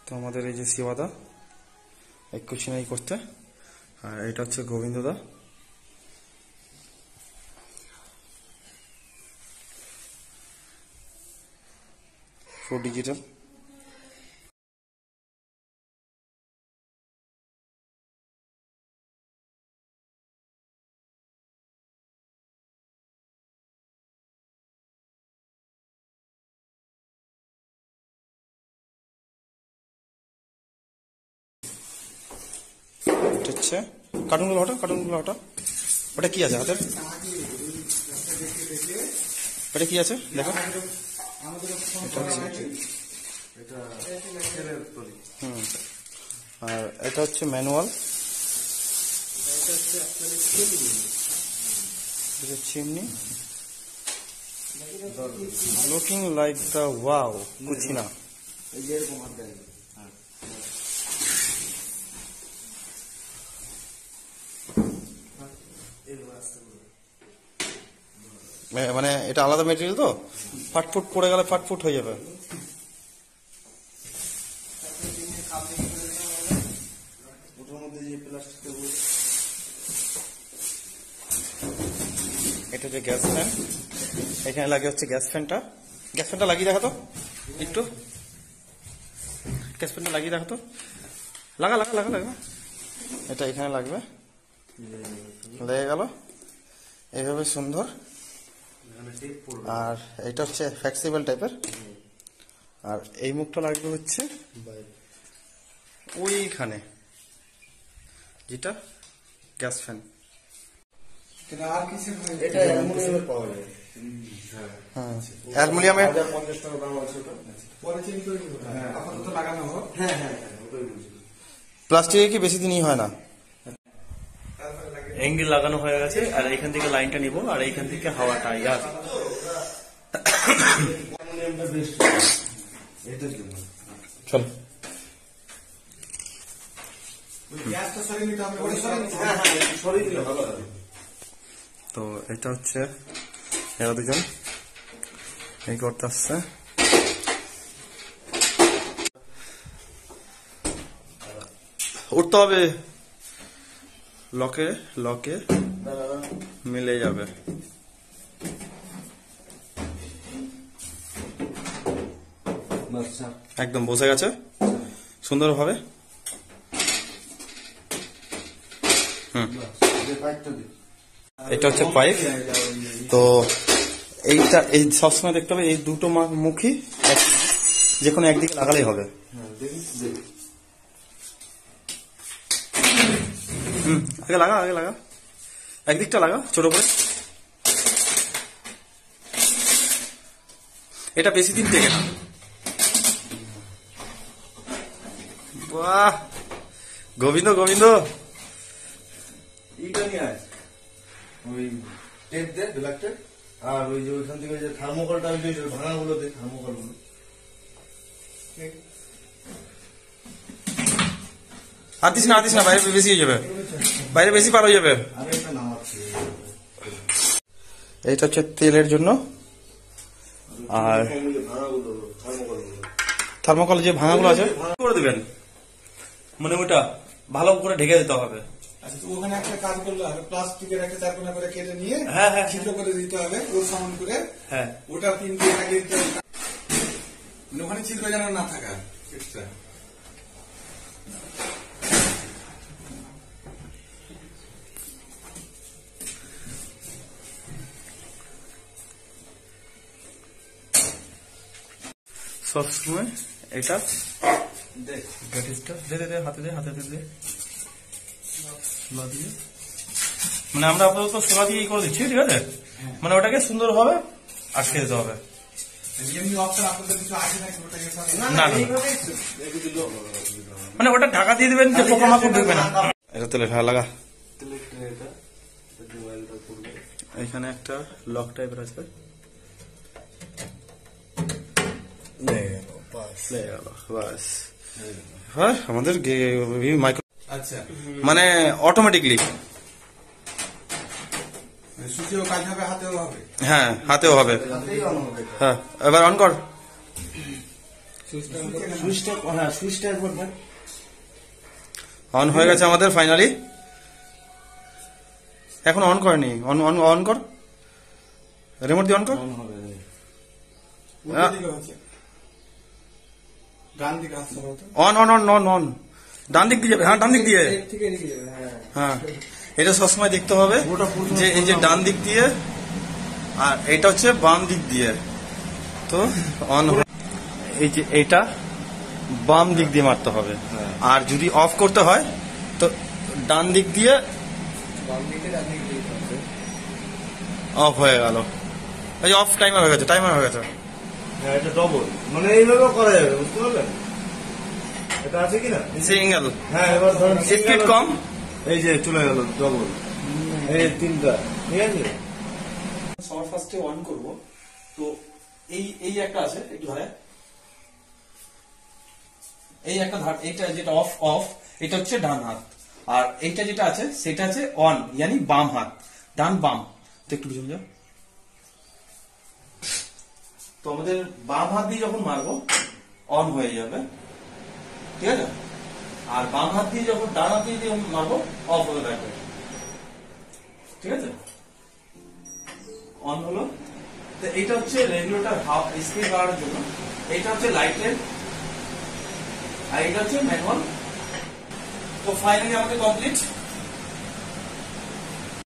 তো আমাদের এই যে শিবাদা একটু চিনাই করতে, আর এটা হচ্ছে গোবিন্দদা। Four digital. এটা হচ্ছে কার্টুনগুলো হটা ওটা কি আছে হাতের, ওটা কি আছে দেখো। আর এটা হচ্ছে manual, chimney looking like the wow Kutchina. মানে এটা আলাদা মেটেরিয়াল তো, ফাটফুট পড়ে গেলে ফাটফুট হয়ে যাবে। এটা হচ্ছে গ্যাস ফ্যান, এখানে লাগে হচ্ছে গ্যাস ফ্যানটা লাগিয়ে দেখো তো একটু, গ্যাস ফ্যানটা লাগিয়ে দেখো তো, লাগা এটা এখানে লাগবে, লেগে গেল এইভাবে সুন্দর। আর এটা হচ্ছে ফ্লেক্সিবল টাইপের, আর এই মুখটা লাগবে হচ্ছে ওইখানে যেটা গ্যাস ফ্যান। অ্যালুমিনিয়ামের প্লাস্টিকে কি বেশি দিনই হয় না। অ্যাঙ্গেল লাগানো হয়ে গেছে, আর এখান থেকে লাইনটা নিব, আর এইখান থেকে হাওয়াটা ইয়ার চল। তো এটা হচ্ছে এরা দুজন এই করতে আসছে। উঠতে হবে, লকে মিলে যাবে। একদম বসে গেছে সুন্দরভাবে। এটা হচ্ছে পাইপ। তো এইটা এই সবসময় দেখতে হবে এই দুটো মুখী যে কোনো একদিকে লাগালেই হবে। আগে লাগা একদিকটা লাগা ছোট করে। এটা বেশি দিন থেকে না। বাহ গোবিন্দ এইটা নিয়ে আয়, ওই টেপ দে ব্ল্যাক টেপ, আর ওই যে ওইখান থেকে যে থার্মোকলটা ভাঙাগুলো দে, থার্মোকলগুলো আর দিস না বাইরে বেশি হয়ে যাবে, বাইরে বেশি পার হয়ে যাবে। এইটা হচ্ছে তেলের জন্য, আর থার্মোকল যে ভাঙাগুলো আছে করে দেবেন, মানে ওটা ভালো করে ঢেকে দিতে হবে। আচ্ছা, ওখানে একটা কাজ করলে হবে, প্লাস্টিকের একটা চারকোনা করে কেটে নিয়ে ছিদ্র করে দিতে হবে, ওর সমান করে ওটা 3 দিয়ে লাগিয়ে দিতে হবে, মানে ওখানে ছিদ্র যেন না থাকা এক্সট্রা। সবসময় এটা দে হাতে দে সোলা দিয়ে, মানে আমরা আপাতত সোলা দিয়ে করে দিচ্ছি, ঠিক আছে। মানে ওটাকে সুন্দর ভাবে আটকে দিতে হবে। না মানে ওটা ঢাকা দিয়ে দেবেন যে পোকামাকড় ঢুকবে না। এটা তেলের লাগা। এখানে একটা লক টাইপের আছে, আমাদের মাইক্রো, আচ্ছা মানে অটোমেটিকলি সুচিও কাজ হবে, হাতেও হবে। হ্যাঁ হাতেও হবে। হ্যাঁ এবার অন কর, সুইচটা হ্যাঁ সুইচটা একবার দেন। অন হয়ে গেছে আমাদের ফাইনালি। এখন অন করেনি, অন অন অন কর, রিমোট দিয়ে অন কর। উল্টো দিকে হচ্ছে, ডান দিকে আসতে হবে তো। On on on on on ডান দিক দিয়ে যাবে, হ্যাঁ ডান দিক দিয়ে, হ্যাঁ এটা সবসময় দেখতে হবে যে এই যে ডান দিক দিয়ে আর এটা হচ্ছে বাম দিক দিয়ে। তো অন, এই যে এটা বাম দিক দিয়ে মারতে হবে, আর যদি অফ করতে হয় তো ডান দিক দিয়ে অফ হয়ে গেল। এই যে অফ টাইমার হয়ে গেছে, টাইমার হয়ে গেছে। হ্যাঁ এটা ডবল, মানে এইভাবেও করা যাবে, বুঝতে পারলেন? এটা আছে কিনা সিঙ্গেল, হ্যাঁ এবার ধরেন স্পিড কম, এই যে চলে গেল ডবল, এই তিনটা, ঠিক আছে। সবার ফার্স্টে অন করব। তো এই এই একটা আছে, একটু ধরে এই একটা ধার, এইটা যেটা অফ অফ এটা হচ্ছে ডান হাত, আর এইটা যেটা আছে সেটা আছে অন, यानी বাম হাত, ডান বাম। তো একটু বুঝে যাও। তো আমাদের বাম হাত দিয়ে যখন মারবো অন হয়ে যাবে, ঠিক আছে, আর বাম হাত দিয়ে যখন ডান হাত দিয়ে মারবো অফ হয়ে থাকবে, ঠিক আছে। অন হলো। তো এইটা হচ্ছে রেগুলেটর স্পিড বাড়ানোর জন্য, এইটা হচ্ছে লাইটের, আর এটা হচ্ছে ম্যানুয়াল। তো ফাইনালি আমাদের কমপ্লিট।